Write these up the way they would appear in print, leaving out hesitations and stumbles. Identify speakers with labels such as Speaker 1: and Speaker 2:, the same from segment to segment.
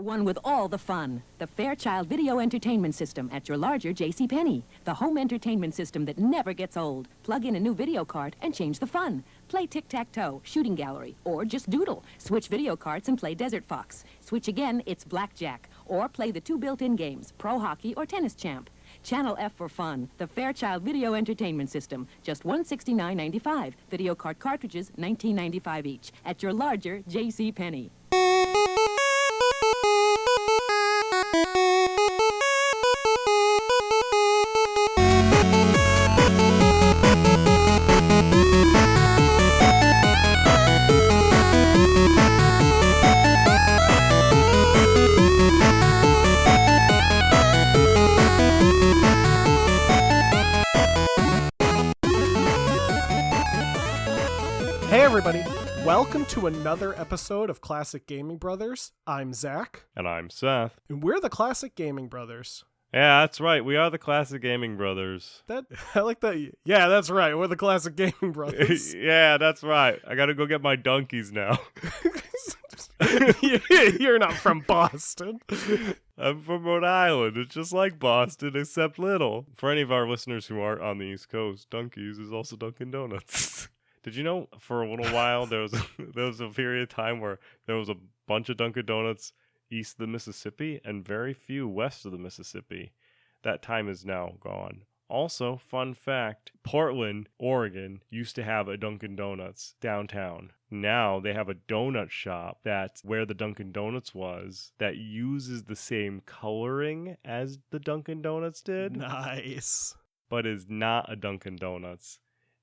Speaker 1: One with all the fun. The Fairchild Video Entertainment System at your larger JCPenney. The home entertainment system that never gets old. Plug in a new video cart and change the fun. Play tic-tac-toe, shooting gallery, or just doodle. Switch video carts and play Desert Fox. Switch again, it's blackjack. Or play the two built-in games, Pro Hockey or Tennis Champ. Channel F for fun. The Fairchild Video Entertainment System. Just $169.95. Video cart cartridges, $19.95 each. At your larger JCPenney.
Speaker 2: Hey everybody, welcome to another episode of Classic Gaming Brothers. I'm Zach.
Speaker 3: And I'm Seth.
Speaker 2: And we're the Classic Gaming Brothers.
Speaker 3: Yeah, that's right. We are the Classic Gaming Brothers.
Speaker 2: I like that. Yeah, that's right. We're the Classic Gaming Brothers.
Speaker 3: Yeah, that's right. I gotta go get my donkeys now.
Speaker 2: You're not from Boston.
Speaker 3: I'm from Rhode Island. It's just like Boston, except little. For any of our listeners who aren't on the East Coast, Donkeys is also Dunkin' Donuts. Did you know for a little while there was a period of time where there was a bunch of Dunkin' Donuts east of the Mississippi and very few west of the Mississippi? That time is now gone. Also, fun fact, Portland, Oregon used to have a Dunkin' Donuts downtown. Now they have a donut shop that's where the Dunkin' Donuts was that uses the same coloring as the Dunkin' Donuts did.
Speaker 2: Nice.
Speaker 3: But is not a Dunkin' Donuts.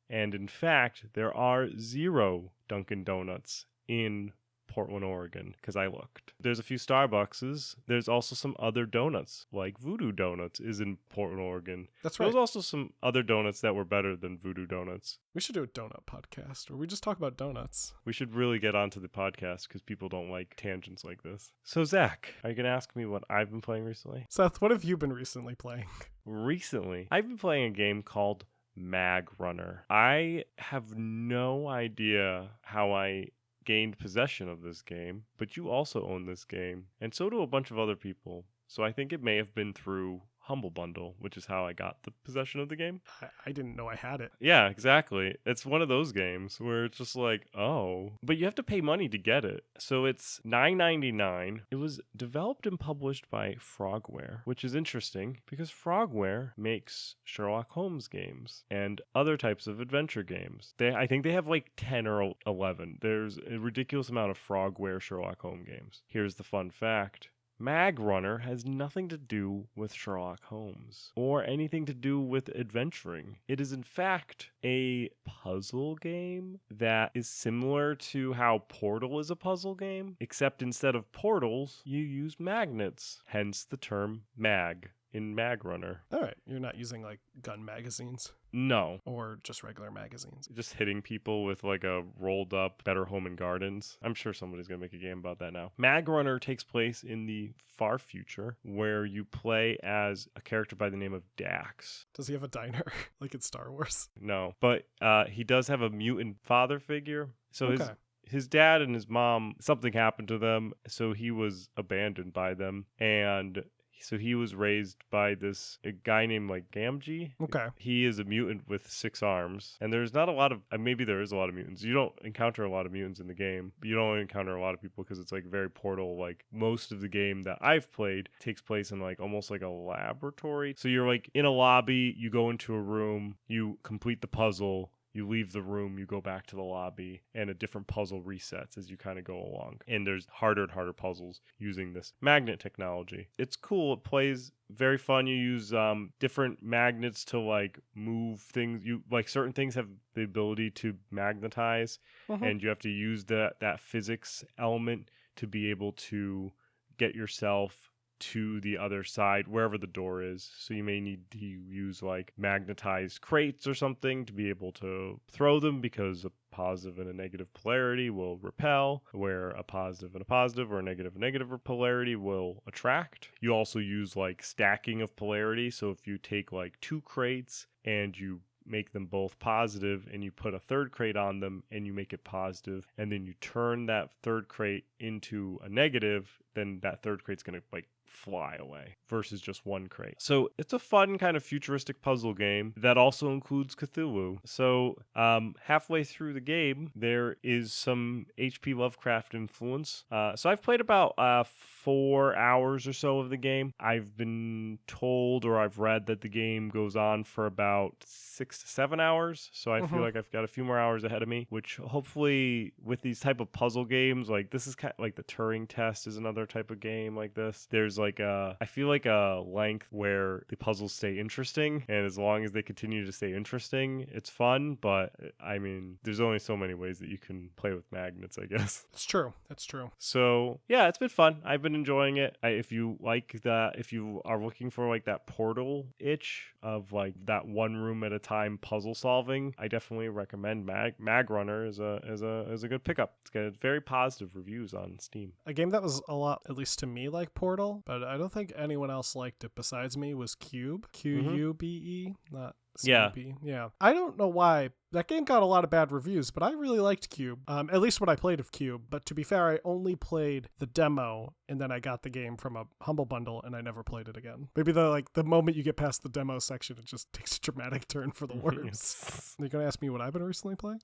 Speaker 3: And in fact, there are 0 Dunkin' Donuts in Portland, Oregon, because I looked. There's a few Starbuckses. There's also some other donuts, like Voodoo Donuts is in Portland, Oregon.
Speaker 2: That's right.
Speaker 3: There's also some other donuts that were better than Voodoo Donuts.
Speaker 2: We should do a donut podcast where we just talk about donuts.
Speaker 3: We should really get onto the podcast because people don't like tangents like this. So, Zach, are you going to ask me what I've been playing recently?
Speaker 2: Seth, what have you been recently playing?
Speaker 3: Recently, I've been playing a game called Mag Runner. I have no idea how I gained possession of this game, but you also own this game, and so do a bunch of other people. So I think it may have been through Humble Bundle, which is how I got the possession of the game.
Speaker 2: I didn't know I had it.
Speaker 3: Yeah, exactly. It's one of those games where it's just like, oh, but you have to pay money to get it. So it's $9.99. It was developed and published by Frogware, which is interesting because Frogware makes Sherlock Holmes games and other types of adventure games. I think they have like 10 or 11. There's a ridiculous amount of Frogware Sherlock Holmes games. Here's the fun fact. Mag Runner has nothing to do with Sherlock Holmes or anything to do with adventuring. It is in fact a puzzle game that is similar to how Portal is a puzzle game, except instead of portals, you use magnets, hence the term mag in Mag Runner.
Speaker 2: All right, you're not using like gun magazines?
Speaker 3: No.
Speaker 2: Or just regular magazines?
Speaker 3: Just hitting people with like a rolled up Better Home and Gardens. I'm sure somebody's going to make a game about that now. Mag Runner takes place in the far future where you play as a character by the name of Dax.
Speaker 2: Does he have a diner like in Star Wars?
Speaker 3: No, but he does have a mutant father figure. So
Speaker 2: okay.
Speaker 3: His dad and his mom, something happened to them, so he was abandoned by them, and so he was raised by a guy named like Gamgee.
Speaker 2: Okay.
Speaker 3: He is a mutant with 6 arms. And there's not a lot of, maybe there is a lot of mutants. You don't encounter a lot of mutants in the game. But you don't encounter a lot of people because it's like very Portal. Like most of the game that I've played takes place in like almost like a laboratory. So you're like in a lobby, you go into a room, you complete the puzzle. You leave the room, you go back to the lobby, and a different puzzle resets as you kind of go along. And there's harder and harder puzzles using this magnet technology. It's cool. It plays very fun. You use different magnets to like move things. You like certain things have the ability to magnetize, and you have to use that physics element to be able to get yourself to the other side, wherever the door is. So you may need to use like magnetized crates or something to be able to throw them because a positive and a negative polarity will repel, where a positive and a positive or a negative and negative polarity will attract. You also use like stacking of polarity. So if you take like 2 crates and you make them both positive and you put a third crate on them and you make it positive and then you turn that third crate into a negative, then that third crate's going to like fly away versus just one crate. So it's a fun kind of futuristic puzzle game that also includes Cthulhu. So halfway through the game, there is some H.P. Lovecraft influence. So I've played about 4 hours or so of the game. I've been told or I've read that the game goes on for about 6 to 7 hours. So I feel like I've got a few more hours ahead of me, which hopefully with these type of puzzle games, like this is kind of like the Turing test is another type of game like this. There's like I feel like a length where the puzzles stay interesting, and as long as they continue to stay interesting, it's fun. But I mean, there's only so many ways that you can play with magnets, I guess.
Speaker 2: It's true. That's true.
Speaker 3: So yeah, it's been fun. I've been enjoying it. If you like that, if you are looking for like that Portal itch of like that one room at a time puzzle solving, I definitely recommend Mag Runner as a good pickup. It's got very positive reviews on Steam.
Speaker 2: A game that was a lot, at least to me, like Portal, but I don't think anyone else liked it besides me, was Cube. Qube, not CGB. Yeah. I don't know why. That game got a lot of bad reviews, but I really liked Cube. At least what I played of Cube. But to be fair, I only played the demo, and then I got the game from a Humble Bundle, and I never played it again. Maybe the moment you get past the demo section, it just takes a dramatic turn for the worse. You're gonna ask me what I've been recently playing?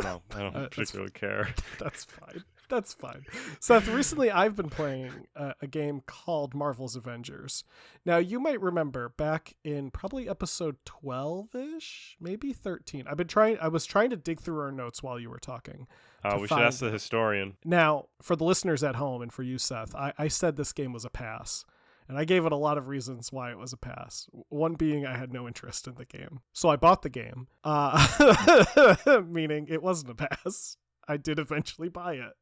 Speaker 3: No, I don't particularly care.
Speaker 2: That's fine. That's fine. Seth, recently I've been playing a game called Marvel's Avengers. Now, you might remember back in probably episode 12-ish, maybe 13. I was trying to dig through our notes while you were talking.
Speaker 3: We should ask the historian.
Speaker 2: Now, for the listeners at home and for you, Seth, I said this game was a pass. And I gave it a lot of reasons why it was a pass. One being I had no interest in the game. So I bought the game, meaning it wasn't a pass. I did eventually buy it.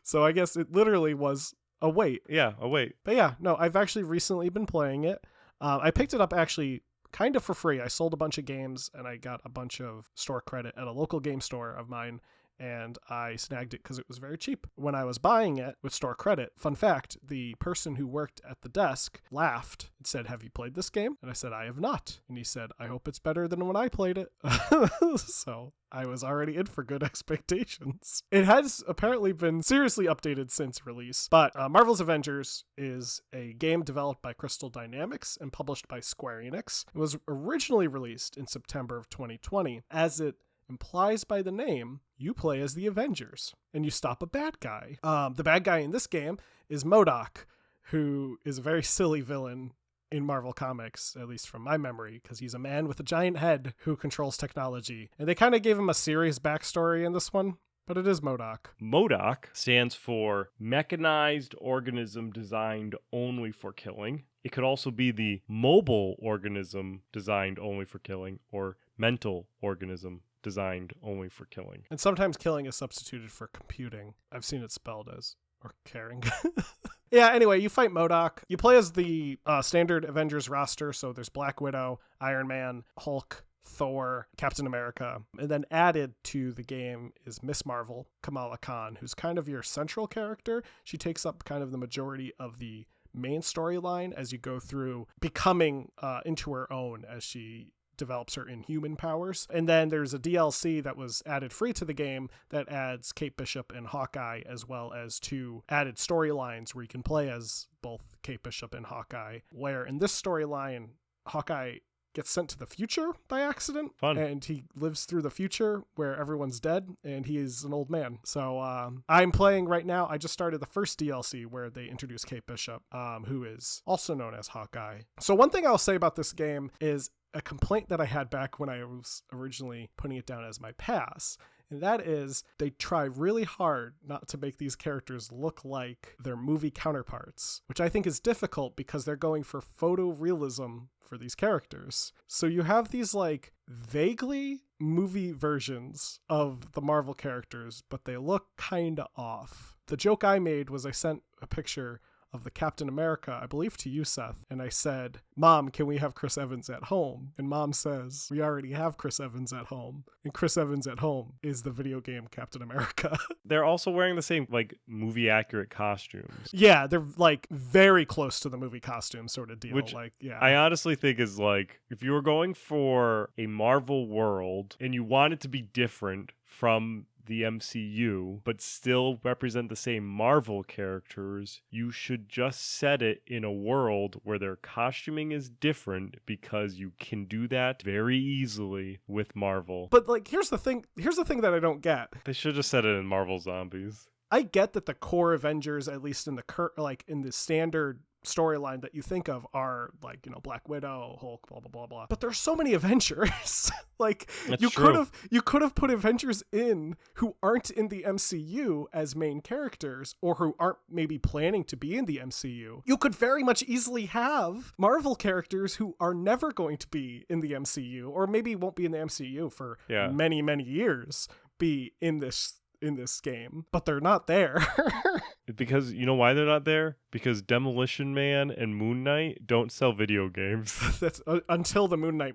Speaker 2: So I guess it literally was a wait.
Speaker 3: Yeah, a wait.
Speaker 2: But yeah, no, I've actually recently been playing it. I picked it up actually kind of for free. I sold a bunch of games and I got a bunch of store credit at a local game store of mine. And I snagged it because it was very cheap. When I was buying it with store credit, fun fact, the person who worked at the desk laughed and said, "Have you played this game?" And I said, "I have not." And he said, "I hope it's better than when I played it." So I was already in for good expectations. It has apparently been seriously updated since release, but Marvel's Avengers is a game developed by Crystal Dynamics and published by Square Enix. It was originally released in September of 2020. As it implies by the name, you play as the Avengers and you stop a bad guy. The bad guy in this game is MODOK, who is a very silly villain in Marvel Comics, at least from my memory, because he's a man with a giant head who controls technology. And they kind of gave him a serious backstory in this one, but it is MODOK.
Speaker 3: MODOK stands for Mechanized Organism Designed Only for Killing. It could also be the Mobile Organism Designed Only for Killing, or Mental Organism Designed Only for Killing.
Speaker 2: And sometimes killing is substituted for computing. I've seen it spelled as, or caring. Yeah, anyway, you fight MODOK. You play as the standard Avengers roster, so there's Black Widow, Iron Man, Hulk, Thor, Captain America. And then added to the game is Miss Marvel, Kamala Khan, who's kind of your central character. She takes up kind of the majority of the main storyline as you go through becoming into her own as she develops her inhuman powers. And then there's a DLC that was added free to the game that adds Kate Bishop and Hawkeye, as well as 2 added storylines where you can play as both Kate Bishop and Hawkeye, where in this storyline, Hawkeye gets sent to the future by accident.
Speaker 3: Fun.
Speaker 2: And he lives through the future where everyone's dead and he is an old man. So I'm playing right now. I just started the first DLC where they introduce Kate Bishop, who is also known as Hawkeye. So one thing I'll say about this game is a complaint that I had back when I was originally putting it down as my pass. And that is, they try really hard not to make these characters look like their movie counterparts, which I think is difficult because they're going for photorealism for these characters. So you have these like vaguely movie versions of the Marvel characters, but they look kind of off. The joke I made was I sent a picture of the Captain America, I believe to you, Seth, and I said, "Mom, can we have Chris Evans at home?" And Mom says, "We already have Chris Evans at home." And Chris Evans at home is the video game Captain America.
Speaker 3: They're also wearing the same, like, movie-accurate costumes.
Speaker 2: Yeah, they're, like, very close to the movie costume sort of deal.
Speaker 3: Which
Speaker 2: like, yeah.
Speaker 3: I honestly think is, like, if you were going for a Marvel world and you want it to be different from the MCU, but still represent the same Marvel characters, you should just set it in a world where their costuming is different, because you can do that very easily with Marvel.
Speaker 2: But like, here's the thing that I don't get.
Speaker 3: They should just set it in Marvel Zombies.
Speaker 2: I get that the core Avengers, at least in the standard storyline that you think of, are like, Black Widow, Hulk, blah blah blah blah. But there's so many Avengers. Like,
Speaker 3: That's
Speaker 2: you
Speaker 3: true.
Speaker 2: could have put Avengers in who aren't in the MCU as main characters, or who aren't maybe planning to be in the MCU. You could very much easily have Marvel characters who are never going to be in the MCU, or maybe won't be in the MCU for many, many years, be in this game, but they're not there.
Speaker 3: Because you know why they're not there? Because Demolition Man and Moon Knight don't sell video games.
Speaker 2: That's until the Moon Knight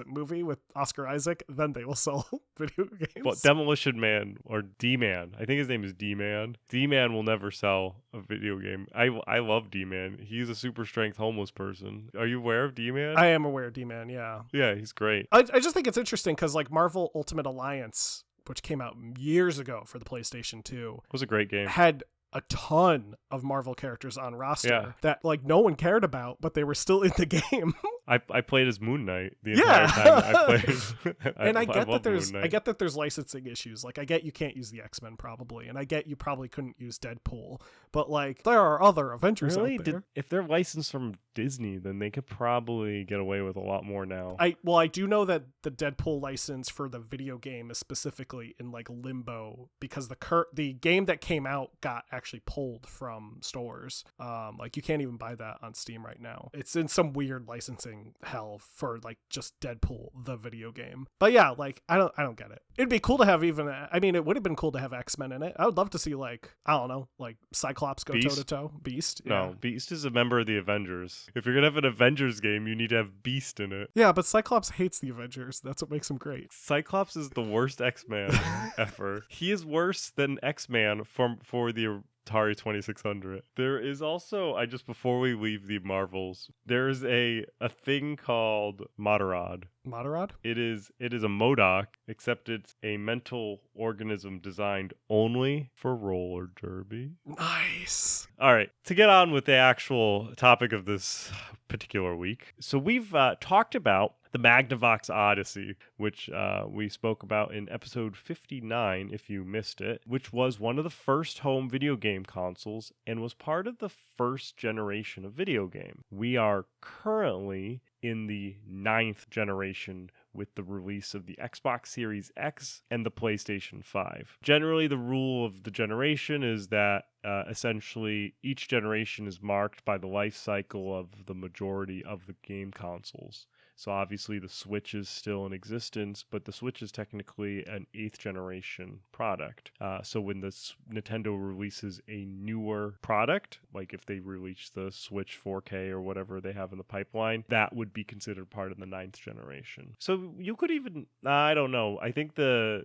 Speaker 2: movie with Oscar Isaac, then they will sell video games.
Speaker 3: Well, Demolition Man, or D-Man, I think his name is D-Man. D-Man will never sell a video game. I love D-Man. He's a super strength homeless person. Are you aware of D-Man?
Speaker 2: I am aware of D-Man, yeah.
Speaker 3: Yeah, he's great.
Speaker 2: I just think it's interesting because like Marvel Ultimate Alliance, which came out years ago for the PlayStation 2,
Speaker 3: It was a great game.
Speaker 2: had a ton of Marvel characters on roster that like no one cared about, but they were still in the game.
Speaker 3: I played as Moon Knight the entire time I played.
Speaker 2: And I get
Speaker 3: love
Speaker 2: that there's licensing issues. Like, I get you can't use the X-Men probably, and I get you probably couldn't use Deadpool, but like there are other Avengers out there.
Speaker 3: If they're licensed from Disney, then they could probably get away with a lot more now.
Speaker 2: I do know that the Deadpool license for the video game is specifically in like limbo because the game that came out got actually pulled from stores. Like, you can't even buy that on Steam right now. It's in some weird licensing hell for like just Deadpool the video game. But yeah, like I don't get it. It'd be cool to have it would have been cool to have X-Men in it. I would love to see like, I don't know, like Cyclops go toe to toe. Beast.
Speaker 3: No, Beast is a member of the Avengers. If you're gonna have an Avengers game, you need to have Beast in it.
Speaker 2: Yeah, but Cyclops hates the Avengers. That's what makes him great.
Speaker 3: Cyclops is the worst X-Man ever. He is worse than X-Man for the Atari 2600. There is also, before we leave the Marvels, there is a thing called Motorod.
Speaker 2: Motorod?
Speaker 3: It is a MODOK, except it's a mental organism designed only for roller derby.
Speaker 2: Nice.
Speaker 3: All right, to get on with the actual topic of this particular week. So we've talked about the Magnavox Odyssey, which we spoke about in episode 59, if you missed it, which was one of the first home video game consoles and was part of the first generation of video game. We are currently in the 9th generation with the release of the Xbox Series X and the PlayStation 5. Generally, the rule of the generation is that essentially each generation is marked by the life cycle of the majority of the game consoles. So obviously the Switch is still in existence, but the Switch is technically an 8th generation product. So when Nintendo releases a newer product, like if they release the Switch 4K or whatever they have in the pipeline, that would be considered part of the 9th generation. So you could even, I don't know. I think the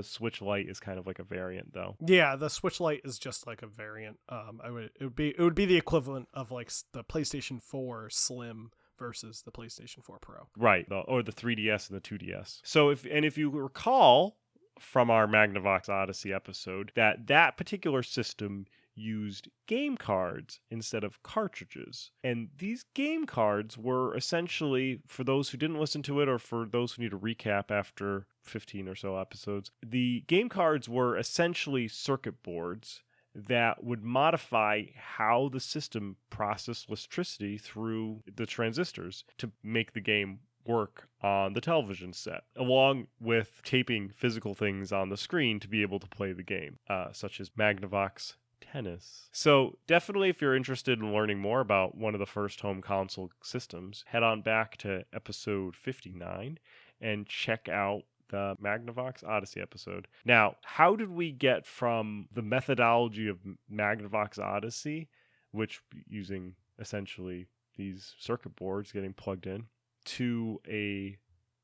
Speaker 3: Switch Lite is kind of like a variant though.
Speaker 2: Yeah, the Switch Lite is just like a variant. It would be the equivalent of like the PlayStation 4 Slim versus the PlayStation 4 Pro.
Speaker 3: Right, or the 3DS and the 2DS. So if you recall from our Magnavox Odyssey episode, that particular system used game cards instead of cartridges. And these game cards were essentially, for those who didn't listen to it or for those who need a recap after 15 or so episodes, the game cards were essentially circuit boards that would modify how the system processed electricity through the transistors to make the game work on the television set, along with taping physical things on the screen to be able to play the game, such as Magnavox Tennis. So definitely, if you're interested in learning more about one of the first home console systems, head on back to episode 59 and check out the Magnavox Odyssey episode. Now, how did we get from the methodology of Magnavox Odyssey, which using essentially these circuit boards getting plugged in, to a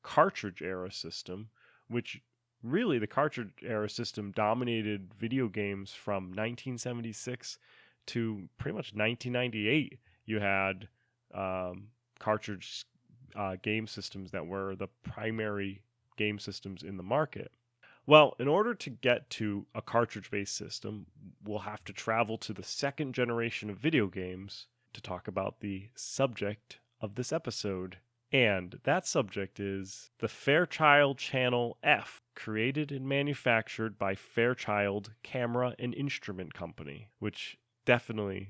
Speaker 3: cartridge era system, which really the cartridge era system dominated video games from 1976 to pretty much 1998. You had cartridge game systems that were the primary game systems in the market. Well, in order to get to a cartridge-based system, we'll have to travel to the second generation of video games to talk about the subject of this episode. And that subject is the Fairchild Channel F, created and manufactured by Fairchild Camera and Instrument Company, which definitely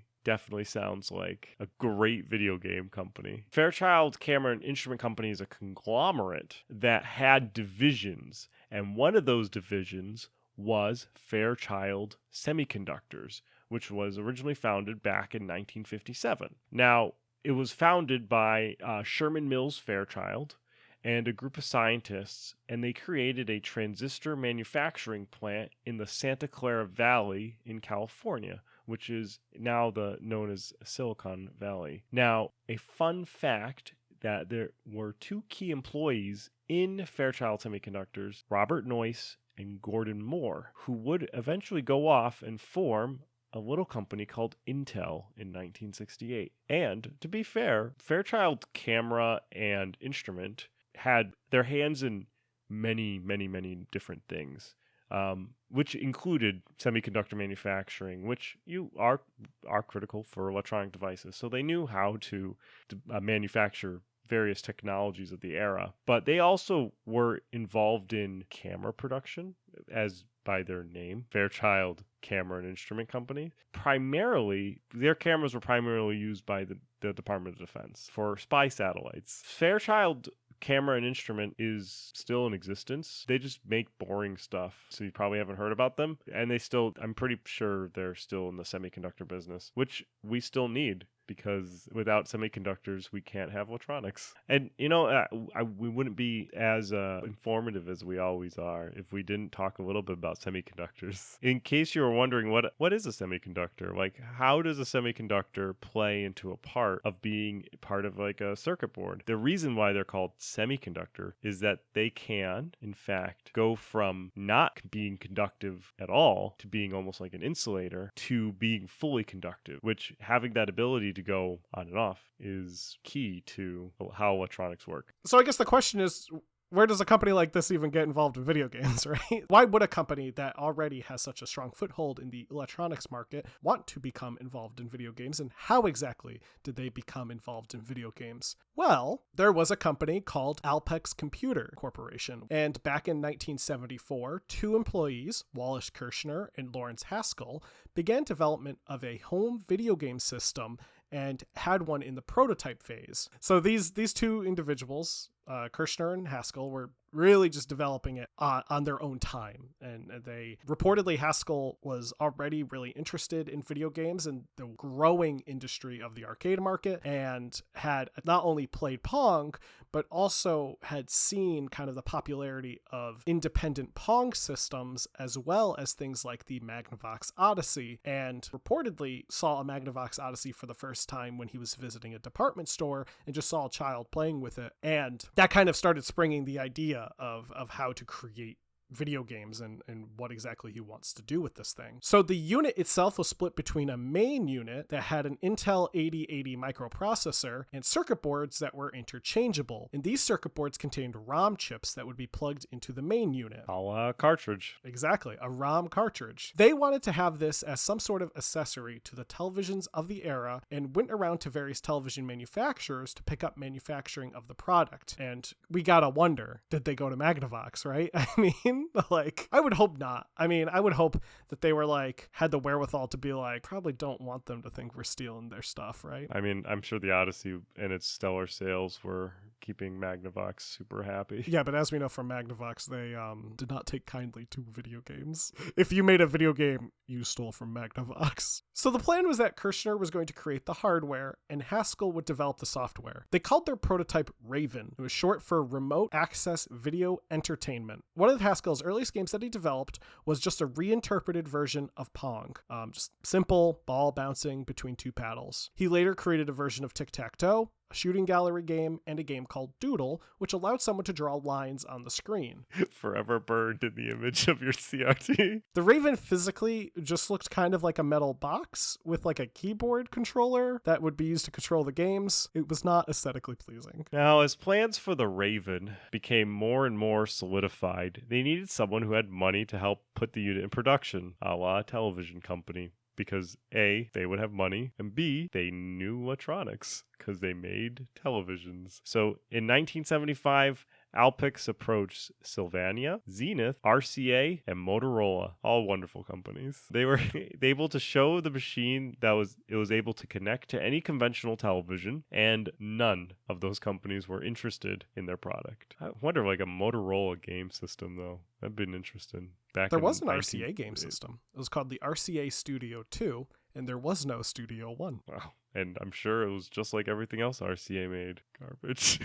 Speaker 3: sounds like a great video game company. Fairchild Camera and Instrument Company is a conglomerate that had divisions, and one of those divisions was Fairchild Semiconductors, which was originally founded back in 1957. Now, it was founded by Sherman Mills Fairchild and a group of scientists, and they created a transistor manufacturing plant in the Santa Clara Valley in California, which is now known as Silicon Valley. Now, a fun fact that there were two key employees in Fairchild Semiconductors, Robert Noyce and Gordon Moore, who would eventually go off and form a little company called Intel in 1968. And to be fair, Fairchild Camera and Instrument had their hands in many different things, which included semiconductor manufacturing, which you are critical for electronic devices. So they knew how to manufacture various technologies of the era, but they also were involved in camera production, as by their name, Fairchild Camera and Instrument Company. Primarily, their cameras were primarily used by the Department of Defense for spy satellites. Fairchild Camera and Instrument is still in existence. They just make boring stuff, so you probably haven't heard about them. And I'm pretty sure they're still in the semiconductor business, which we still need, because without semiconductors, we can't have electronics. And, we wouldn't be as informative as we always are if we didn't talk a little bit about semiconductors. In case you were wondering, what is a semiconductor? Like, how does a semiconductor play into a part of being part of like a circuit board? The reason why they're called semiconductor is that they can, in fact, go from not being conductive at all to being almost like an insulator to being fully conductive, which having that ability to go on and off is key to how electronics work.
Speaker 2: So I guess the question is, where does a company like this even get involved in video games, right? Why would a company that already has such a strong foothold in the electronics market want to become involved in video games, and how exactly did they become involved in video games? Well, there was a company called Alpex Computer Corporation, and back in 1974, two employees, Wallace Kirshner and Lawrence Haskell, began development of a home video game system and had one in the prototype phase. So these two individuals, Kirshner and Haskell, were really just developing it on their own time. And they reportedly, Haskell was already really interested in video games and the growing industry of the arcade market, and had not only played Pong, but also had seen kind of the popularity of independent Pong systems, as well as things like the Magnavox Odyssey, and reportedly saw a Magnavox Odyssey for the first time when he was visiting a department store and just saw a child playing with it. And that kind of started springing the idea of how to create video games and what exactly he wants to do with this thing. So the unit itself was split between a main unit that had an Intel 8080 microprocessor and circuit boards that were interchangeable. And these circuit boards contained ROM chips that would be plugged into the main unit.
Speaker 3: A cartridge.
Speaker 2: Exactly, a ROM cartridge. They wanted to have this as some sort of accessory to the televisions of the era, and went around to various television manufacturers to pick up manufacturing of the product. And we gotta wonder, did they go to Magnavox, right? I mean, like, I would hope not. I mean, I would hope that they were like, had the wherewithal to be like, probably don't want them to think we're stealing their stuff, right?
Speaker 3: I mean, I'm sure the Odyssey and its stellar sales were keeping Magnavox super happy.
Speaker 2: Yeah, but as we know from Magnavox, they did not take kindly to video games. If you made a video game, you stole from Magnavox. So the plan was that Kirshner was going to create the hardware and Haskell would develop the software. They called their prototype Raven. It was short for Remote Access Video Entertainment. One of Haskell's earliest games that he developed was just a reinterpreted version of Pong. Just simple ball bouncing between two paddles. He later created a version of Tic-Tac-Toe, a shooting gallery game, and a game called Doodle, which allowed someone to draw lines on the screen.
Speaker 3: Forever burned in the image of your CRT.
Speaker 2: The Raven physically just looked kind of like a metal box with like a keyboard controller that would be used to control the games. It was not aesthetically pleasing.
Speaker 3: Now, as plans for the Raven became more and more solidified, they needed someone who had money to help put the unit in production, a la television company. Because A, they would have money, and B, they knew electronics because they made televisions. So in 1975, Alpix approached Sylvania, Zenith, RCA, and Motorola, all wonderful companies. They were able to show the machine that it was able to connect to any conventional television, and none of those companies were interested in their product. I wonder, like a Motorola game system, though. That'd been interesting.
Speaker 2: There was an RCA game system. It was called the RCA Studio 2, and there was no Studio 1.
Speaker 3: Wow. And I'm sure it was just like everything else RCA made. Garbage.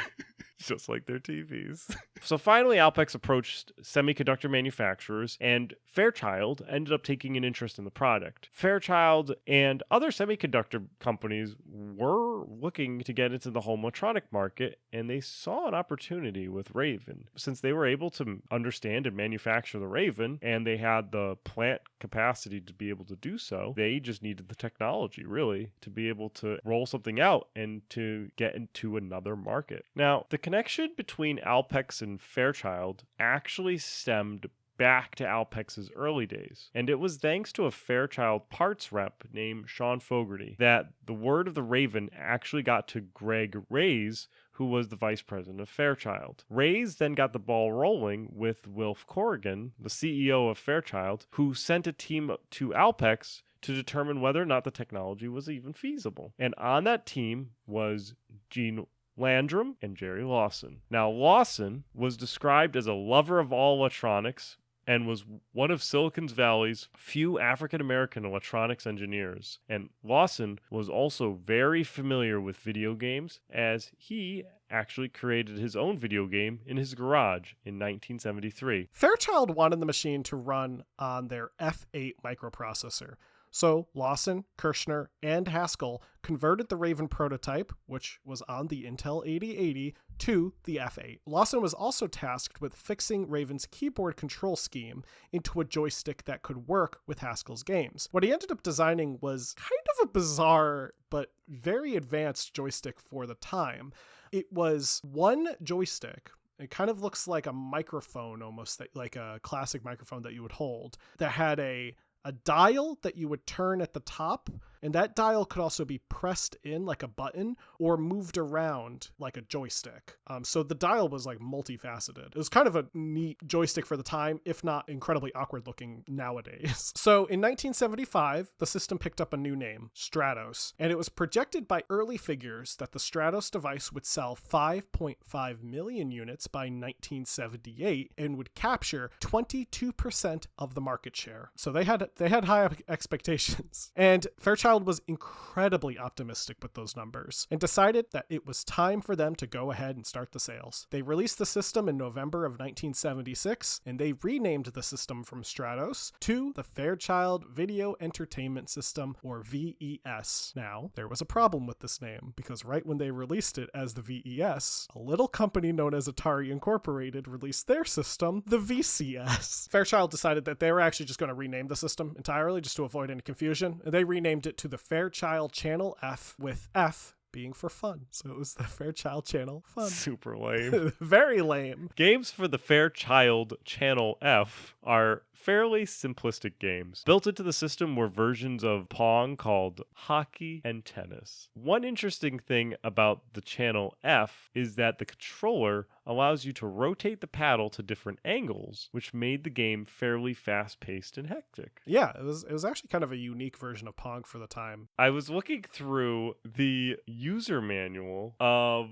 Speaker 3: Just like their TVs. So finally, Alpex approached semiconductor manufacturers, and Fairchild ended up taking an interest in the product. Fairchild and other semiconductor companies were looking to get into the home electronic market, and they saw an opportunity with Raven. Since they were able to understand and manufacture the Raven, and they had the plant capacity to be able to do so, they just needed the technology, really, to be able to roll something out and to get into another market. Now, the connection between Alpex and Fairchild actually stemmed back to Alpex's early days. And it was thanks to a Fairchild parts rep named Sean Fogarty that the word of the Raven actually got to Greg Reyes, who was the vice president of Fairchild. Reyes then got the ball rolling with Wilf Corrigan, the CEO of Fairchild, who sent a team to Alpex to determine whether or not the technology was even feasible. And on that team was Gene Landrum and Jerry Lawson. Now, Lawson was described as a lover of all electronics and was one of Silicon Valley's few African-American electronics engineers. And Lawson was also very familiar with video games, as he actually created his own video game in his garage in 1973.
Speaker 2: Fairchild wanted the machine to run on their F8 microprocessor. So Lawson, Kirshner, and Haskell converted the Raven prototype, which was on the Intel 8080, to the F8. Lawson was also tasked with fixing Raven's keyboard control scheme into a joystick that could work with Haskell's games. What he ended up designing was kind of a bizarre but very advanced joystick for the time. It was one joystick. It kind of looks like a microphone, almost like a classic microphone that you would hold, that had a dial that you would turn at the top, and that dial could also be pressed in like a button or moved around like a joystick. So the dial was like multifaceted. It was kind of a neat joystick for the time, if not incredibly awkward looking nowadays. So in 1975, the system picked up a new name, Stratos, and it was projected by early figures that the Stratos device would sell 5.5 million units by 1978 and would capture 22% of the market share. So they had high expectations. And Fairchild was incredibly optimistic with those numbers and decided that it was time for them to go ahead and start the sales. They released the system in November of 1976, and they renamed the system from Stratos to the Fairchild Video Entertainment System, or VES. Now, there was a problem with this name, because right when they released it as the VES, a little company known as Atari Incorporated released their system, the VCS. Fairchild decided that they were actually just going to rename the system entirely just to avoid any confusion, and they renamed it to the Fairchild Channel F, with F being for fun. So it was the Fairchild Channel Fun.
Speaker 3: Super lame.
Speaker 2: Very lame.
Speaker 3: Games for the Fairchild Channel F are fairly simplistic games. Built into the system were versions of Pong called Hockey and Tennis. One interesting thing about the Channel F is that the controller allows you to rotate the paddle to different angles, which made the game fairly fast-paced and hectic.
Speaker 2: Yeah, it was actually kind of a unique version of Pong for the time.
Speaker 3: I was looking through the user manual of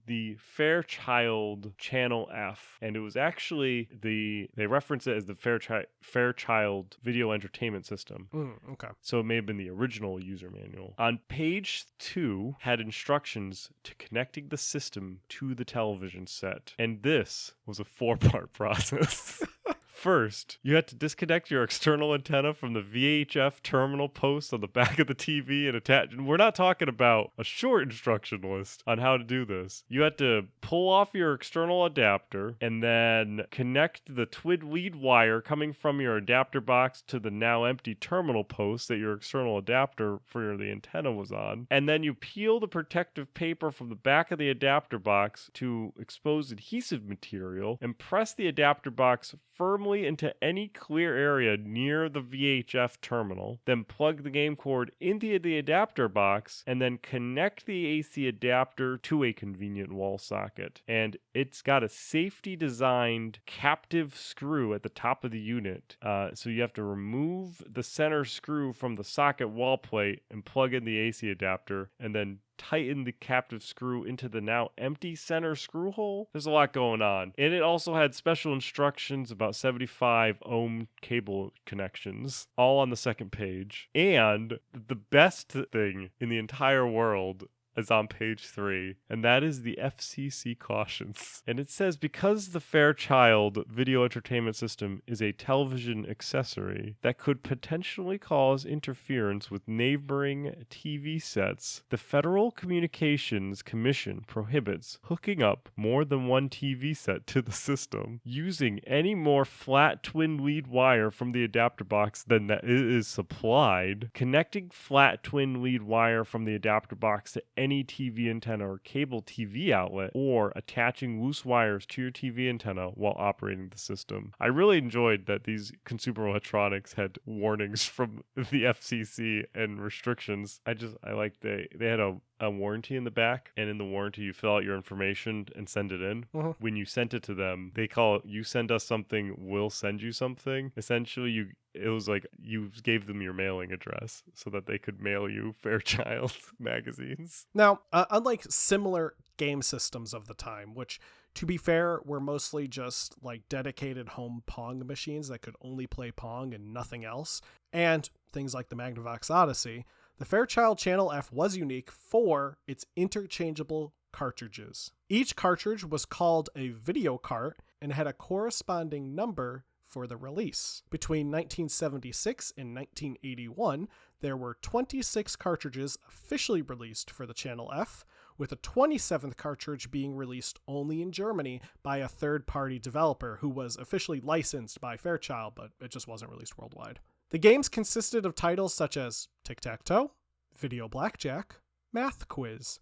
Speaker 3: the Fairchild Channel F, and it was actually they reference it as the Fairchild Video Entertainment System.
Speaker 2: Okay.
Speaker 3: So it may have been the original user manual. On page 2 had instructions to connecting the system to the television set. And this was a 4-part process. First, you had to disconnect your external antenna from the VHF terminal post on the back of the TV and attach. And we're not talking about a short instruction list on how to do this. You had to pull off your external adapter and then connect the twin lead wire coming from your adapter box to the now empty terminal post that your external adapter for the antenna was on. And then you peel the protective paper from the back of the adapter box to expose adhesive material and press the adapter box firmly into any clear area near the VHF terminal. Then plug the game cord into the adapter box and then connect the AC adapter to a convenient wall socket. And it's got a safety designed captive screw at the top of the unit. So you have to remove the center screw from the socket wall plate and plug in the AC adapter and then tighten the captive screw into the now empty center screw hole. There's a lot going on. And it also had special instructions about 75 ohm cable connections, all on the second page. And the best thing in the entire world is on page 3, and that is the FCC cautions. And it says, because the Fairchild video entertainment system is a television accessory that could potentially cause interference with neighboring TV sets, the Federal Communications Commission prohibits hooking up more than one TV set to the system, using any more flat twin lead wire from the adapter box than that is supplied, connecting flat twin lead wire from the adapter box to any TV antenna or cable TV outlet, or attaching loose wires to your TV antenna while operating the system. I really enjoyed that these consumer electronics had warnings from the FCC and restrictions. I like they had a warranty in the back, and in the warranty you fill out your information and send it in. When you sent it to them, they call it, you send us something, we'll send you something. Essentially, it was like you gave them your mailing address so that they could mail you Fairchild magazines.
Speaker 2: Now, unlike similar game systems of the time, which, to be fair, were mostly just like dedicated home Pong machines that could only play Pong and nothing else, and things like the Magnavox Odyssey, the Fairchild Channel F was unique for its interchangeable cartridges. Each cartridge was called a video cart and had a corresponding number for the release. Between 1976 and 1981, there were 26 cartridges officially released for the Channel F, with a 27th cartridge being released only in Germany by a third-party developer who was officially licensed by Fairchild, but it just wasn't released worldwide. The games consisted of titles such as Tic-Tac-Toe, Video Blackjack, Math Quiz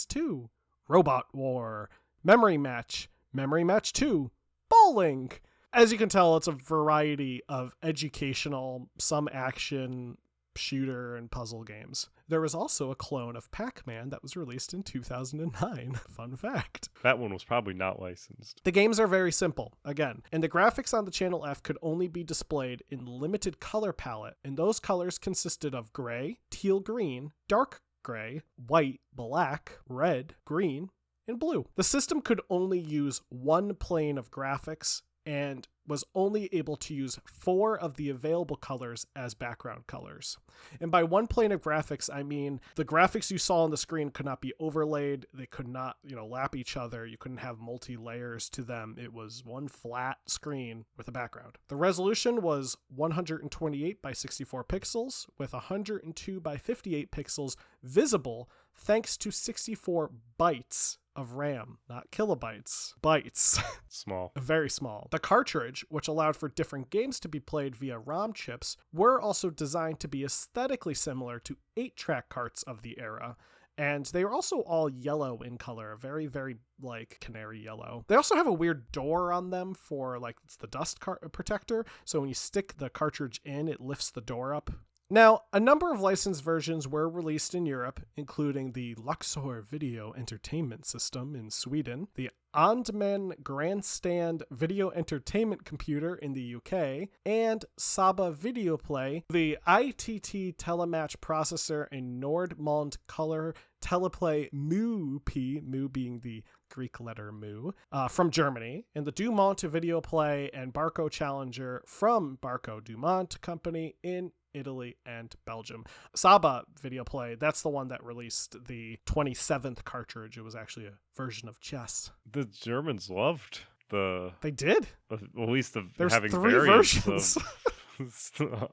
Speaker 2: 2, Robot War, Memory Match 2, Bowling. As you can tell, it's a variety of educational, some action, shooter, and puzzle games. There was also a clone of Pac-Man that was released in 2009. Fun fact.
Speaker 3: That one was probably not licensed.
Speaker 2: The games are very simple, again, and the graphics on the Channel F could only be displayed in limited color palette, and those colors consisted of gray, teal green, dark gray, white, black, red, green, and blue. The system could only use one plane of graphics and was only able to use 4 of the available colors as background colors. And by one plane of graphics, I mean the graphics you saw on the screen could not be overlaid. They could not, lap each other. You couldn't have multi-layers to them. It was one flat screen with a background. The resolution was 128 by 64 pixels with 102 by 58 pixels visible thanks to 64 bytes of RAM, not kilobytes, bytes.
Speaker 3: Small.
Speaker 2: Very small. The cartridge, which allowed for different games to be played via ROM chips, were also designed to be aesthetically similar to 8-track carts of the era, and they were also all yellow in color, very, very like canary yellow. They also have a weird door on them for it's the dust protector, so when you stick the cartridge in, it lifts the door up. Now, a number of licensed versions were released in Europe, including the Luxor Video Entertainment System in Sweden, the Andman Grandstand Video Entertainment Computer in the UK, and Saba Video Play, the ITT Telematch Processor, and Nordmont Color Teleplay Mu P, Mu being the Greek letter Mu, from Germany, and the Dumont Video Play and Barco Challenger from Barco Dumont Company in Italy and Belgium. Saba Video Play, that's the one that released the 27th cartridge. It was actually a version of chess.
Speaker 3: The Germans loved
Speaker 2: They did.
Speaker 3: at least the
Speaker 2: There's
Speaker 3: having
Speaker 2: 3
Speaker 3: variants
Speaker 2: versions.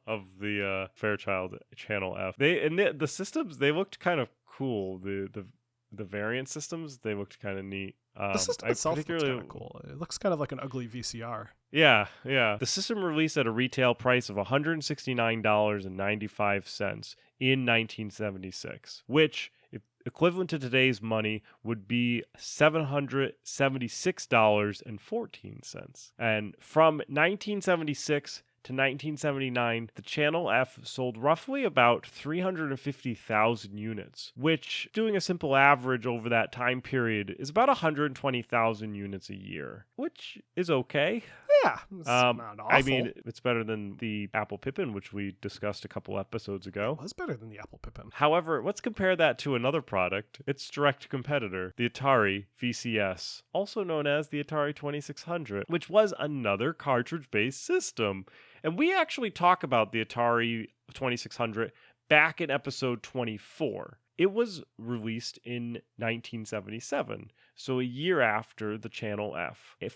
Speaker 3: of the Fairchild Channel F. The systems, they looked kind of cool. The variant systems, they looked kind of neat.
Speaker 2: The system itself looks kind of cool. It looks kind of like an ugly VCR.
Speaker 3: Yeah. The system released at a retail price of $169.95 in 1976, which, if equivalent to today's money, would be $776.14. And from 1976 to 1979, the Channel F sold roughly about 350,000 units, which, doing a simple average over that time period, is about 120,000 units a year, which is okay.
Speaker 2: Yeah, it's not awful.
Speaker 3: I mean, it's better than the Apple Pippin, which we discussed a couple episodes ago.
Speaker 2: It was better than the Apple Pippin.
Speaker 3: However, let's compare that to another product, its direct competitor, the Atari VCS, also known as the Atari 2600, which was another cartridge-based system. And we actually talk about the Atari 2600 back in episode 24. It was released in 1977, so a year after the Channel F. And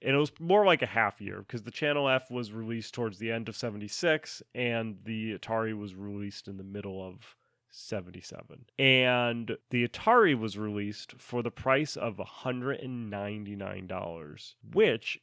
Speaker 3: it was more like a half year, because the Channel F was released towards the end of 76, and the Atari was released in the middle of 77. And the Atari was released for the price of $199, which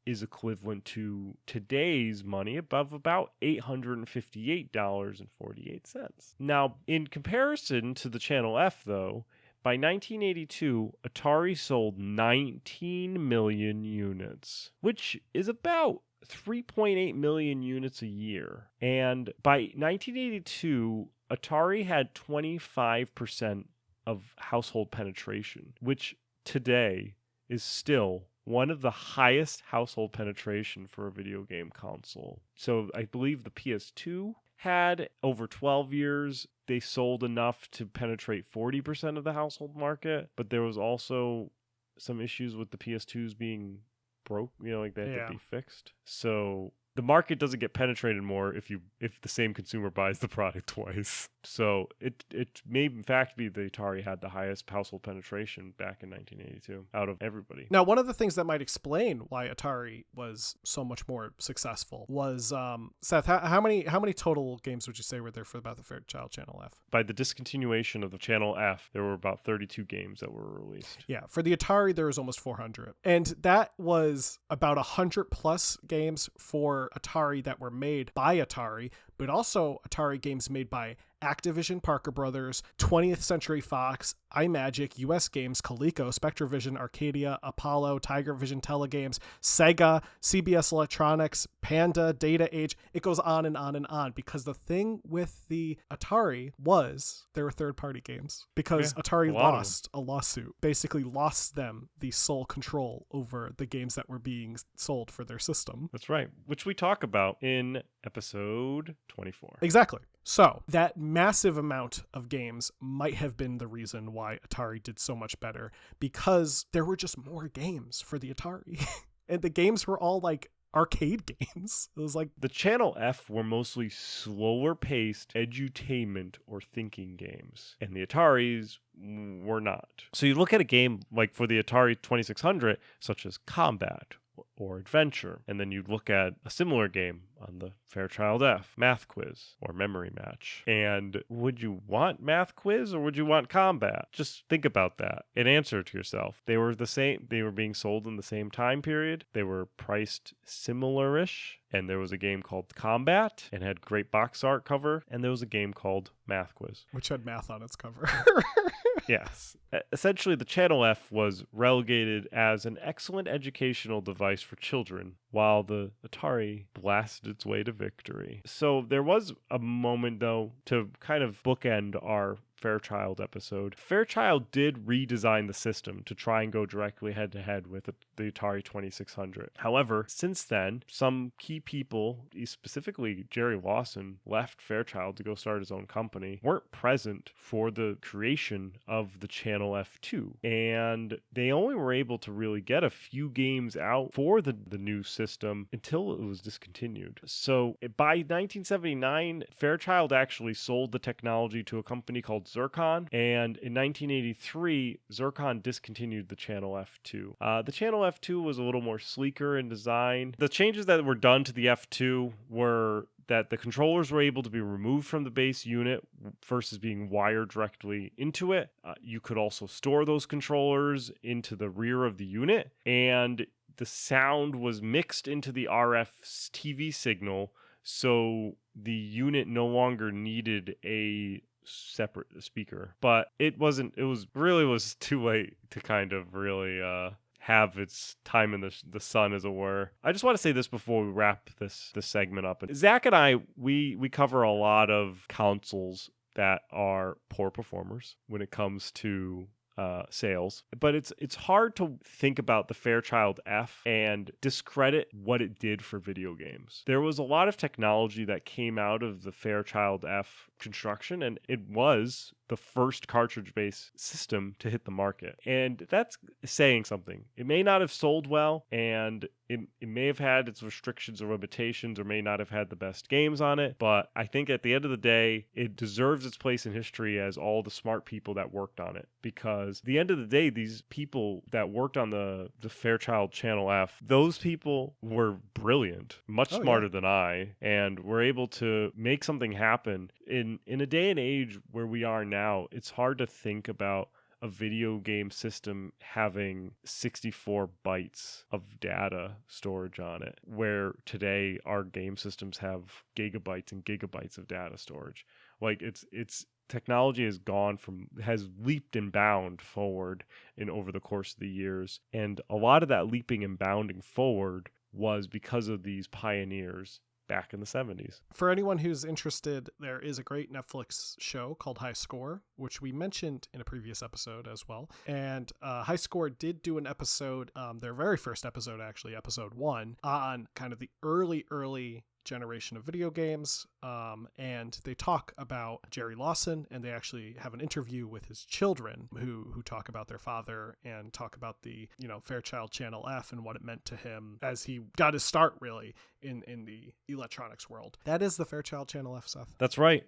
Speaker 3: is equivalent to today's money above about $858.48. Now, in comparison to the Channel F, though, by 1982, Atari sold 19 million units, which is about 3.8 million units a year. And by 1982, Atari had 25% of household penetration, which today is still one of the highest household penetration for a video game console. So I believe the PS2 had, over 12 years, they sold enough to penetrate 40% of the household market, but there was also some issues with the PS2s being broke, they had to be fixed. So the market doesn't get penetrated more if the same consumer buys the product twice. So it may in fact be the Atari had the highest household penetration back in 1982 out of everybody.
Speaker 2: Now, one of the things that might explain why Atari was so much more successful was, Seth, how many total games would you say were there for about the Fairchild Channel F?
Speaker 3: By the discontinuation of the Channel F, there were about 32 games that were released.
Speaker 2: Yeah, for the Atari, there was almost 400. And that was about 100 plus games for Atari that were made by Atari, but also Atari games made by Activision, Parker Brothers, 20th Century Fox, iMagic, US Games, Coleco, Spectravision, Arcadia, Apollo, Tiger Vision Telegames, Sega, CBS Electronics, Panda, Data Age. It goes on and on and on, because the thing with the Atari was there were third-party games, because Atari lost a lawsuit, basically lost them the sole control over the games that were being sold for their system.
Speaker 3: That's right, which we talk about in episode 24.
Speaker 2: Exactly. So that massive amount of games might have been the reason why Atari did so much better, because there were just more games for the Atari. And the games were all like arcade games. It was like
Speaker 3: the Channel F were mostly slower paced edutainment or thinking games, and the Ataris were not. So you look at a game like for the Atari 2600, such as Combat or Adventure, and then you'd look at a similar game on the Fairchild F, Math Quiz or Memory Match. And would you want Math Quiz or would you want Combat? Just think about that and answer to yourself. They were the same. They were being sold in the same time period. They were priced similar-ish. And there was a game called Combat and had great box art cover. And there was a game called Math Quiz,
Speaker 2: which had math on its cover.
Speaker 3: Yes. Essentially, the Channel F was relegated as an excellent educational device for children, while the Atari blasted its way to victory. So there was a moment, though, to kind of bookend our Fairchild episode. Fairchild did redesign the system to try and go directly head-to-head with the Atari 2600. However, since then, some key people, specifically Jerry Lawson, left Fairchild to go start his own company, weren't present for the creation of the Channel F2. And they only were able to really get a few games out for the new system until it was discontinued. So by 1979, Fairchild actually sold the technology to a company called called Zircon. And in 1983, Zircon discontinued the Channel F2. The Channel F2 was a little more sleeker in design. The changes that were done to the F2 were that the controllers were able to be removed from the base unit versus being wired directly into it. You could also store those controllers into the rear of the unit, and the sound was mixed into the RF TV signal, so the unit no longer needed a separate speaker. But it was too late to kind of really have its time in the sun, as it were. I just want to say this before we wrap this segment up. Zach and I, we cover a lot of consoles that are poor performers when it comes to sales, but it's hard to think about the Fairchild F and discredit what it did for video games. There was a lot of technology that came out of the Fairchild F construction, and it was the first cartridge-based system to hit the market. And that's saying something. It may not have sold well, and it may have had its restrictions or limitations, or may not have had the best games on it, but I think at the end of the day, it deserves its place in history as all the smart people that worked on it. Because at the end of the day, these people that worked on the Fairchild Channel F, those people were brilliant, much smarter than I, and were able to make something happen. In a day and age where we are now, it's hard to think about a video game system having 64 bytes of data storage on it, where today our game systems have gigabytes and gigabytes of data storage. Like it's technology has leaped and bound forward over the course of the years, and a lot of that leaping and bounding forward was because of these pioneers back in the 70s.
Speaker 2: For anyone who's interested, there is a great Netflix show called High Score, which we mentioned in a previous episode as well. And High Score did do an episode, their very first episode, actually, episode 1, on kind of the early generation of video games, and they talk about Jerry Lawson, and they actually have an interview with his children who talk about their father and talk about the Fairchild Channel F and what it meant to him as he got his start really in the electronics world. That is the Fairchild Channel F, Seth.
Speaker 3: That's right.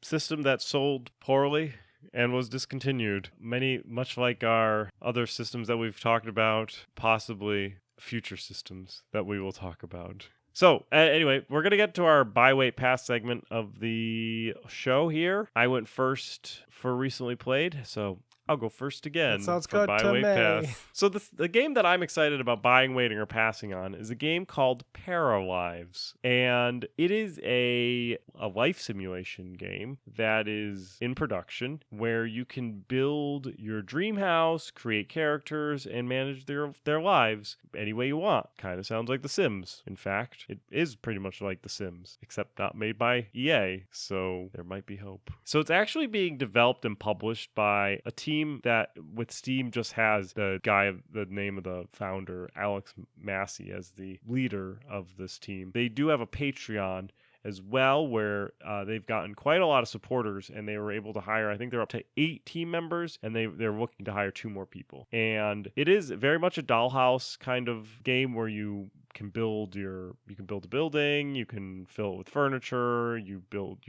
Speaker 3: System that sold poorly and was discontinued. Much like our other systems that we've talked about, possibly future systems that we will talk about. So, anyway, we're going to get to our Buy, Wait, Pass segment of the show here. I went first for recently played, so I'll go first again.
Speaker 2: That sounds
Speaker 3: for
Speaker 2: good
Speaker 3: Buy,
Speaker 2: to
Speaker 3: Wait,
Speaker 2: me.
Speaker 3: Pass. So the game that I'm excited about buying, waiting, or passing on is a game called Paralives. And it is a life simulation game that is in production where you can build your dream house, create characters, and manage their lives any way you want. Kind of sounds like The Sims. In fact, it is pretty much like The Sims, except not made by EA, so there might be hope. So it's actually being developed and published by a team that with Steam just has the name of the founder, Alex Massey, as the leader of this team. They do have a Patreon as well, where they've gotten quite a lot of supporters, and they were able to hire, I think they're up to 8 team members, and they're looking to hire 2 more people. And it is very much a dollhouse kind of game where you can build a building, you can fill it with furniture, you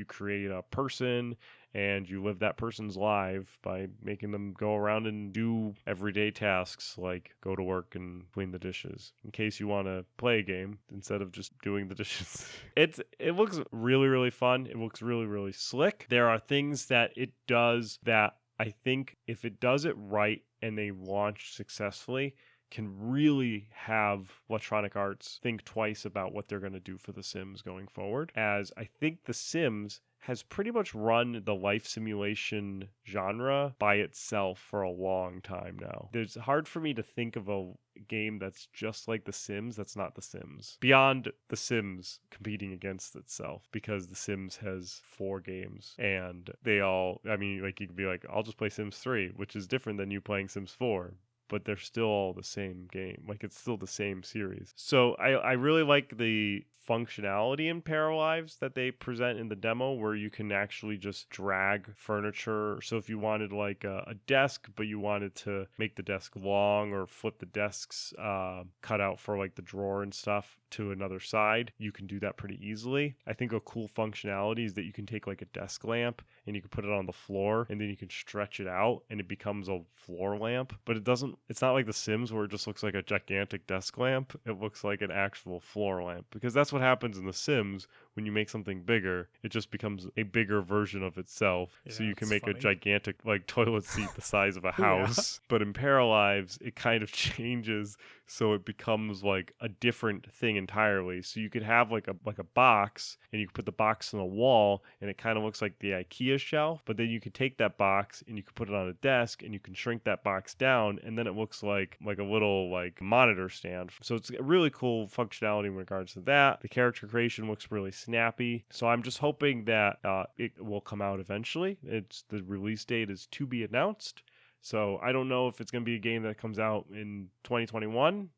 Speaker 3: create a person, and you live that person's life by making them go around and do everyday tasks like go to work and clean the dishes, in case you want to play a game instead of just doing the dishes. It looks really, really fun. It looks really, really slick. There are things that it does that I think if it does it right and they launch successfully, can really have Electronic Arts think twice about what they're going to do for The Sims going forward, as I think The Sims has pretty much run the life simulation genre by itself for a long time now. It's hard for me to think of a game that's just like The Sims that's not The Sims. Beyond The Sims competing against itself, because The Sims has 4 games, and they all, you could be like, I'll just play Sims 3, which is different than you playing Sims 4. but they're still all the same game. Like, it's still the same series. So I really like the functionality in Paralives that they present in the demo, where you can actually just drag furniture. So if you wanted like a desk, but you wanted to make the desk long or flip the desk's cut out for like the drawer and stuff to another side, you can do that pretty easily. I think a cool functionality is that you can take like a desk lamp and you can put it on the floor, and then you can stretch it out and it becomes a floor lamp. But it's not like The Sims where it just looks like a gigantic desk lamp. It looks like an actual floor lamp, because that's what happens in The Sims. When you make something bigger, it just becomes a bigger version of itself.
Speaker 2: Yeah,
Speaker 3: so you can
Speaker 2: it's
Speaker 3: make
Speaker 2: funny.
Speaker 3: a gigantic like toilet seat the size of a house. But in Paralives, it kind of changes, so it becomes like a different thing entirely. So you could have like a box, and you could put the box on a wall, and it kind of looks like the IKEA shelf. But then you could take that box and you could put it on a desk, and you can shrink that box down, and then it looks like a little like monitor stand. So it's a really cool functionality in regards to that. The character creation looks really snappy. So I'm just hoping that it will come out eventually. The release date is to be announced. So I don't know if it's going to be a game that comes out in 2021,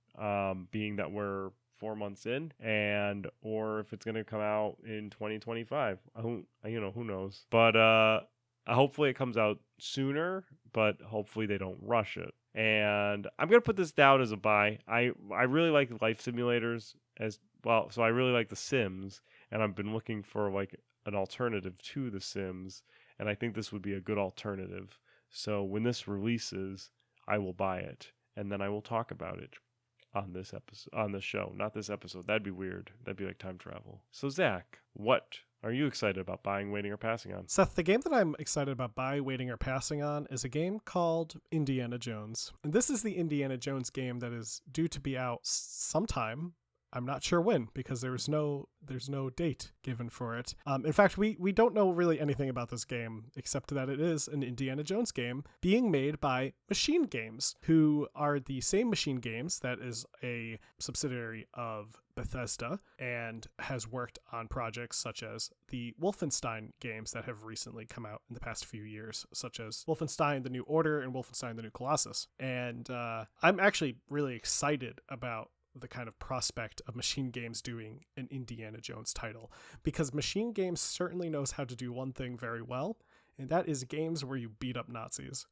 Speaker 3: being that we're 4 months in, or if it's going to come out in 2025. Who knows? But hopefully it comes out sooner, but hopefully they don't rush it. And I'm going to put this down as a buy. I really like life simulators as well. So I really like The Sims, and I've been looking for like an alternative to The Sims, and I think this would be a good alternative. So when this releases, I will buy it, and then I will talk about it on this show. Not this episode. That'd be weird. That'd be like time travel. So Zach, what are you excited about buying, waiting, or passing on?
Speaker 2: Seth, the game that I'm excited about buying, waiting, or passing on is a game called Indiana Jones. And this is the Indiana Jones game that is due to be out sometime. I'm not sure when, because there's no date given for it. In fact, we don't know really anything about this game except that it is an Indiana Jones game being made by Machine Games, who are the same Machine Games that is a subsidiary of Bethesda and has worked on projects such as the Wolfenstein games that have recently come out in the past few years, such as Wolfenstein The New Order and Wolfenstein The New Colossus. And I'm actually really excited about the kind of prospect of Machine Games doing an Indiana Jones title, because Machine Games certainly knows how to do one thing very well, and that is games where you beat up Nazis.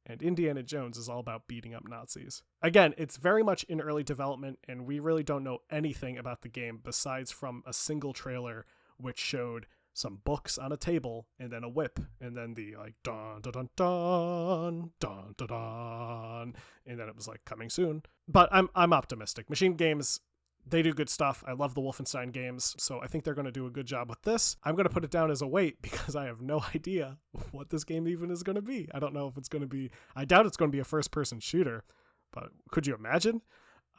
Speaker 2: And Indiana Jones is all about beating up Nazis. Again, it's very much in early development, and we really don't know anything about the game besides from a single trailer which showed some books on a table and then a whip and then the like dun dun dun dun dun dun dun, and then it was like coming soon. But I'm optimistic. Machine Games, they do good stuff. I love the Wolfenstein games, so I think they're going to do a good job with this. I'm going to put it down as a wait because I have no idea what this game even is going to be. I don't know if it's going to be, I doubt it's going to be a first-person shooter, but could you imagine?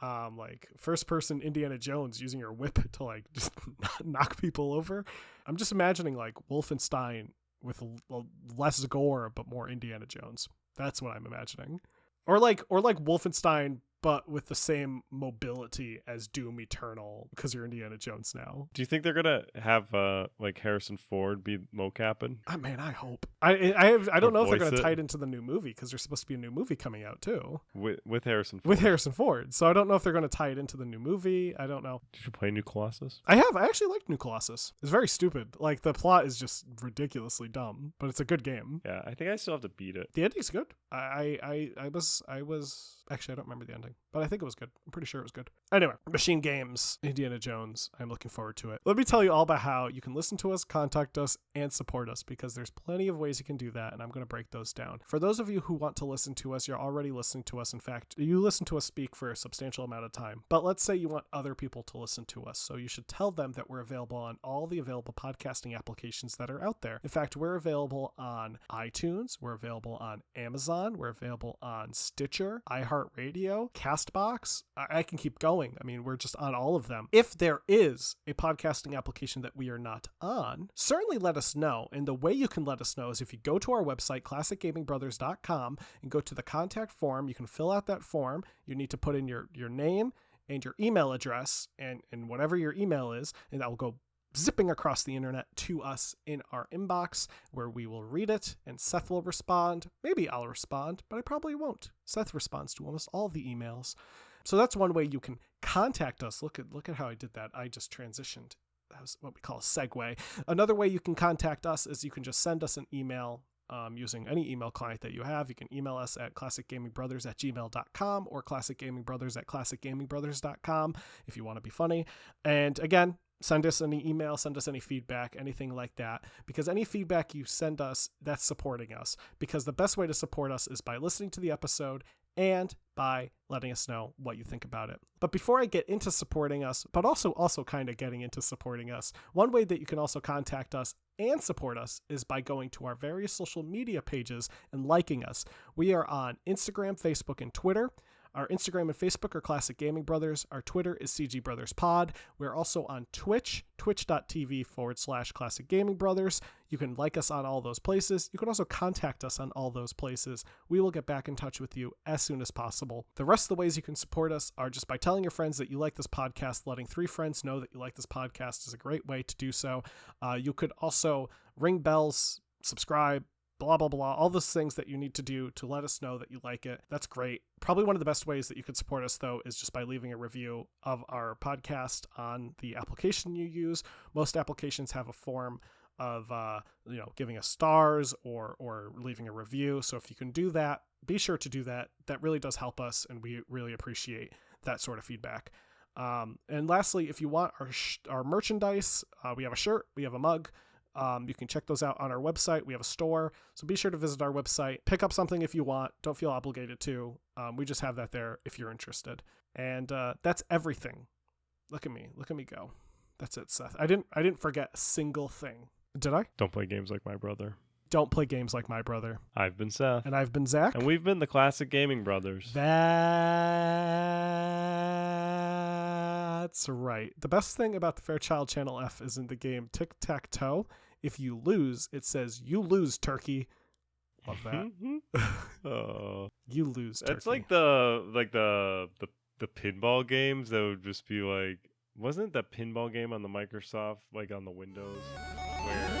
Speaker 2: Like first-person Indiana Jones using your whip to like just knock people over. I'm just imagining like Wolfenstein with less gore but more Indiana Jones. That's what I'm imagining. Or like Wolfenstein but with the same mobility as Doom Eternal, because you're Indiana Jones now.
Speaker 3: Do you think they're gonna have like Harrison Ford be mocapping?
Speaker 2: Man, I hope. I don't know if they're gonna tie it into the new movie, because there's supposed to be a new movie coming out too
Speaker 3: with Harrison Ford.
Speaker 2: With Harrison Ford. So I don't know if they're gonna tie it into the new movie. I don't know.
Speaker 3: Did you play New Colossus?
Speaker 2: I have. I actually liked New Colossus. It's very stupid. Like the plot is just ridiculously dumb, but it's a good game.
Speaker 3: Yeah, I think I still have to beat it.
Speaker 2: The ending's good. I was actually, I don't remember the ending, but I think it was good. I'm pretty sure it was good. Anyway, Machine Games, Indiana Jones. I'm looking forward to it. Let me tell you all about how you can listen to us, contact us, and support us, because there's plenty of ways you can do that, and I'm going to break those down. For those of you who want to listen to us, you're already listening to us. In fact, you listen to us speak for a substantial amount of time. But let's say you want other people to listen to us, so you should tell them that we're available on all the available podcasting applications that are out there. In fact, we're available on iTunes, we're available on Amazon, we're available on Stitcher, iHeartRadio, CastBox. I can keep going. I mean, we're just on all of them. If there is a podcasting application that we are not on, certainly let us know. And the way you can let us know is if you go to our website, classicgamingbrothers.com, and go to the contact form. You can fill out that form. You need to put in your name and your email address and whatever your email is, and that will go zipping across the internet to us in our inbox, where we will read it and Seth will respond. Maybe I'll respond, but I probably won't. Seth responds to almost all the emails. So that's one way you can contact us. Look at how I did that. I just transitioned. That was what we call a segue. Another way you can contact us is you can just send us an email using any email client that you have. You can email us at classicgamingbrothers@gmail.com or classicgamingbrothers@classicgamingbrothers.com if you want to be funny. And again, send us any email, send us any feedback, anything like that, because any feedback you send us, that's supporting us. Because the best way to support us is by listening to the episode and by letting us know what you think about it. But before I get into supporting us, but also kind of getting into supporting us, one way that you can also contact us and support us is by going to our various social media pages and liking us. We are on Instagram, Facebook, and Twitter. Our Instagram and Facebook are Classic Gaming Brothers. Our Twitter is CG Brothers Pod. We're also on Twitch, twitch.tv/Classic Gaming Brothers. You can like us on all those places. You can also contact us on all those places. We will get back in touch with you as soon as possible. The rest of the ways you can support us are just by telling your friends that you like this podcast. Letting 3 friends know that you like this podcast is a great way to do so. You could also ring bells, subscribe, blah, blah, blah, all those things that you need to do to let us know that you like it. That's great. Probably one of the best ways that you could support us, though, is just by leaving a review of our podcast on the application you use. Most applications have a form of, giving us stars or leaving a review. So if you can do that, be sure to do that. That really does help us, and we really appreciate that sort of feedback. And lastly, if you want our merchandise, we have a shirt, we have a mug. You can check those out on our website. We have a store, so be sure to visit our website. Pick up something if you want. Don't feel obligated to. We just have that there if you're interested. And that's everything. Look at me go. That's it, Seth. I didn't forget a single thing. Did I?
Speaker 3: Don't play games like my brother.
Speaker 2: Don't play games like my brother.
Speaker 3: I've been Seth.
Speaker 2: And I've been Zach.
Speaker 3: And we've been the Classic Gaming Brothers.
Speaker 2: That's right. The best thing about the Fairchild Channel F is in the game Tic-Tac-Toe. If you lose, it says, "You lose, turkey." Love that.
Speaker 3: Oh.
Speaker 2: You lose, turkey.
Speaker 3: It's like the pinball games that would just be like, wasn't it that pinball game on the Microsoft, like on the Windows, where